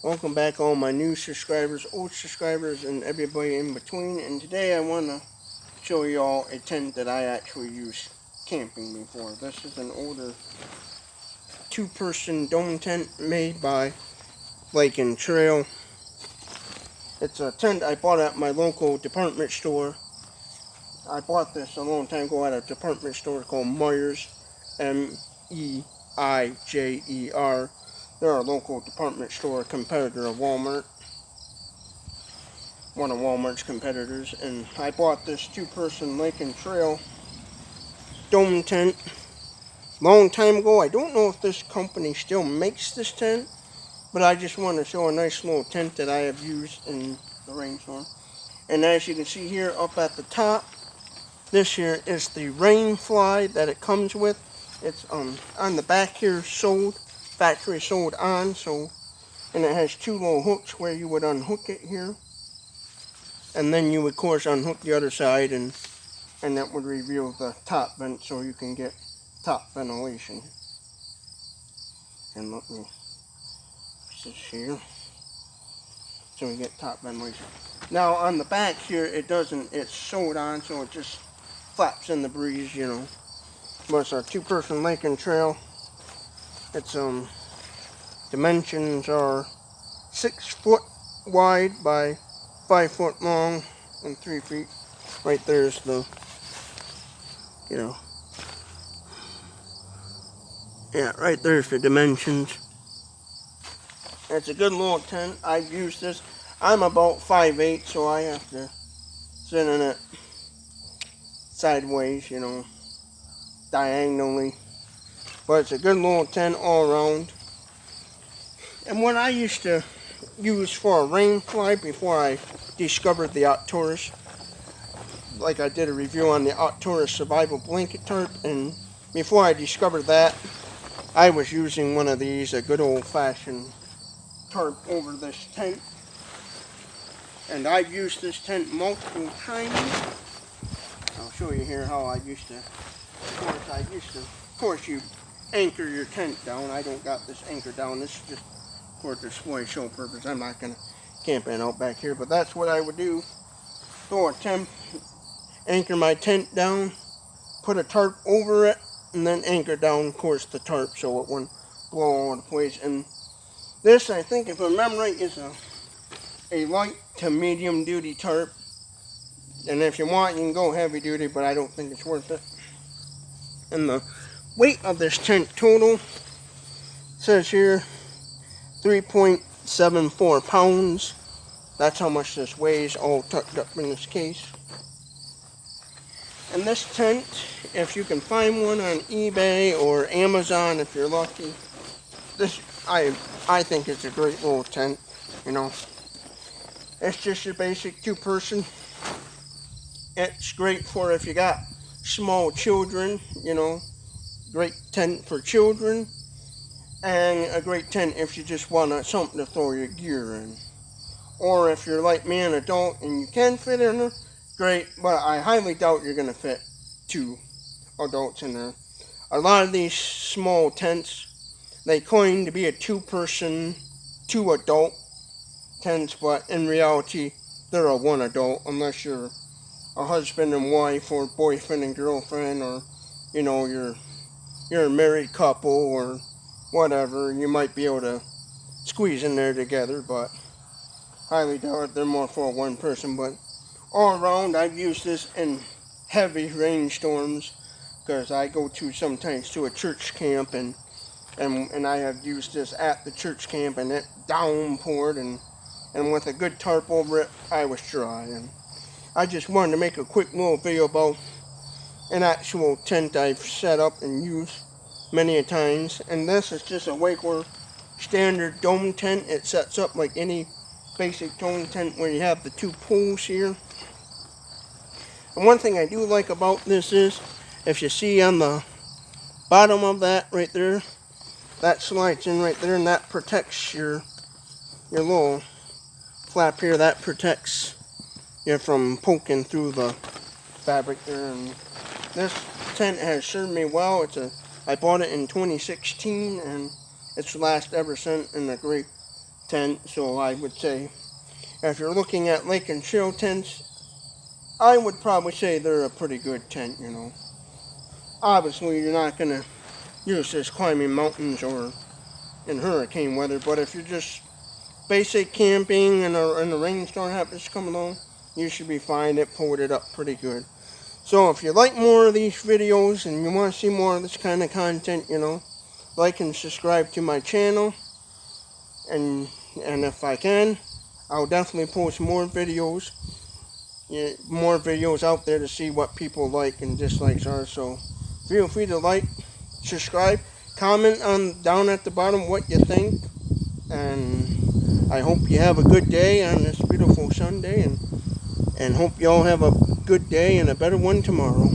Welcome back all my new subscribers, old subscribers, and everybody in between. And today I want to show you all a tent that I actually used camping before. This is an older two-person dome tent made by Lake&trail. It's a tent I bought at my local department store. I bought this a long time ago at a department store called Myers, Meijer. They're a local department store competitor of Walmart. One of Walmart's competitors, and I bought this two-person Lake&trail dome tent long time ago. I don't know if this company still makes this tent, but I just want to show a nice little tent that I have used in the rainstorm. And as you can see here up at the top, this here is the rain fly that it comes with. It's on the back here factory sold on, and it has two little hooks where you would unhook it here. And then you would, of course, unhook the other side, and that would reveal the top vent so you can get top ventilation. And let me put this here so we get top ventilation. Now on the back here, it's sewed on, so it just flaps in the breeze, But it's a two-person Lake&trail. Its dimensions are 6 foot wide by 5 foot long and 3 feet. Right there's the, right there's the dimensions. It's a good little tent. I've used this. I'm about 5'8", so I have to sit in it sideways, diagonally. But it's a good little tent all around. And what I used to use for a rain fly before I discovered the Outdoors, like I did a review on the Outdoors survival blanket tarp, and before I discovered that, I was using one of these, a good old-fashioned tarp over this tent. And I've used this tent multiple times. I'll show you here how I used to. Of course, you anchor your tent down. I don't got this anchor down. This is just for display show purpose. I'm not gonna camp in out back here, but that's what I would do. Throw a tent, anchor my tent down, put a tarp over it, and then anchor down, of course, the tarp so it wouldn't blow all over the place. And this, I think, if I remember right, is a light to medium duty tarp. And if you want, you can go heavy duty, but I don't think it's worth it. And the weight of this tent total says here 3.74 pounds. That's how much this weighs, all tucked up in this case. And this tent, if you can find one on eBay or Amazon if you're lucky, this I think it's a great little tent, It's just your basic two-person. It's great for if you got small children, great tent for children, and a great tent if you just want something to throw your gear in. Or if you're like me, an adult, and you can fit in there, great, but I highly doubt you're going to fit 2 adults in there. A lot of these small tents, they claim to be a 2-person, 2 adult tents, but in reality, they're a 1 adult, unless you're a husband and wife, or boyfriend and girlfriend, or, you're a married couple, or whatever. You might be able to squeeze in there together, but highly doubt it. They're more for 1 person. But all around, I've used this in heavy rainstorms, because I go sometimes to a church camp, and I have used this at the church camp, and it downpoured, and with a good tarp over it, I was dry. And I just wanted to make a quick little video about an actual tent I've set up and used many a times. And this is just a regular standard dome tent. It sets up like any basic dome tent where you have the 2 poles here. And one thing I do like about this is, if you see on the bottom of that right there, that slides in right there, and that protects your little flap here. That protects you from poking through the fabric there. And this tent has served me well. I bought it in 2016, and it's lasted ever since in a great tent. So I would say if you're looking at lake and trail tents, I would probably say they're a pretty good tent, you know. Obviously, you're not going to use this climbing mountains or in hurricane weather, but if you're just basic camping and a rainstorm happens to come along, you should be fine. It pulled it up pretty good. So if you like more of these videos and you want to see more of this kind of content, you know, like and subscribe to my channel. And if I can, I'll definitely post more videos. More videos out there to see what people like and dislikes are. So feel free to like, subscribe, comment on down at the bottom what you think. And I hope you have a good day on this beautiful Sunday, and hope you all have a good day and a better one tomorrow.